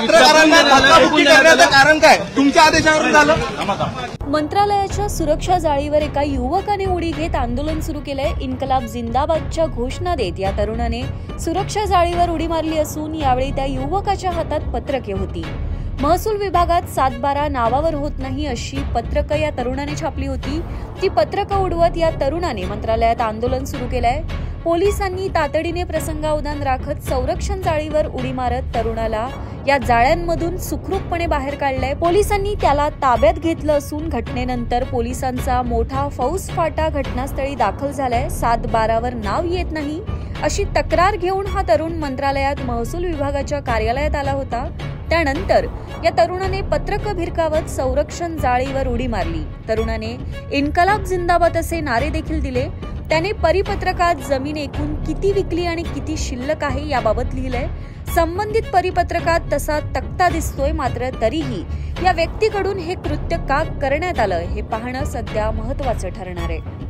पत्रकारांना धक्काबुक्की करण्याचं कारण काय? तुमच्या आदेशावरून झालं? मंत्रालयाच्या सुरक्षा जाळीवर एका युवकाने उडी घेत आंदोलन सुरू केलंय। इन्कलाब जिंदाबादच्या घोषणा देत या तरुणाने सुरक्षा जाळीवर उडी मारली असून यावेळी त्या युवकाच्या हातात पत्रके होती। महसूल विभागात 7/12 नावावर होत नाही अशी पत्रकं या तरुणाने छापली होती। ती पत्रकं उडवत या तरुणाने मंत्रालयात आंदोलन सुरू केलंय। पोलिसांनी तातडीने प्रसंगावधान राखत संरक्षण जाळीवर उडी मारत तरुणाला या जाळ्यांमधून सुखरूपपणे बाहेर काढलंय। पोलिसांनी त्याला ताब्यात घेतलं असून घटनेनंतर पोलिसांचा मोठा फौजफाटा घटनास्थळी दाखल झालाय। 7/12 वर नाव येत नाही अशी तक्रार घेऊन हा तरुण मंत्रालयात महसूल विभागाच्या कार्यालयात आला होता। त्यानंतर या तरुणाने पत्रकं भिरकावत संरक्षण जाळीवर उडी मारली। तरुणाने इन्कलाब जिंदाबाद असे नारे देखील दिले। त्याने परिपत्रकात जमीन एकूण किती विकली आणि किती शिल्लक आहे याबाबत लिहिलंय। संबंधित परिपत्रकात तसा तक्ता दिसतोय, मात्र तरीही या व्यक्तीकडून हे कृत्य का करण्यात आलं हे पाहणं सध्या महत्त्वाचं ठरणार आहे।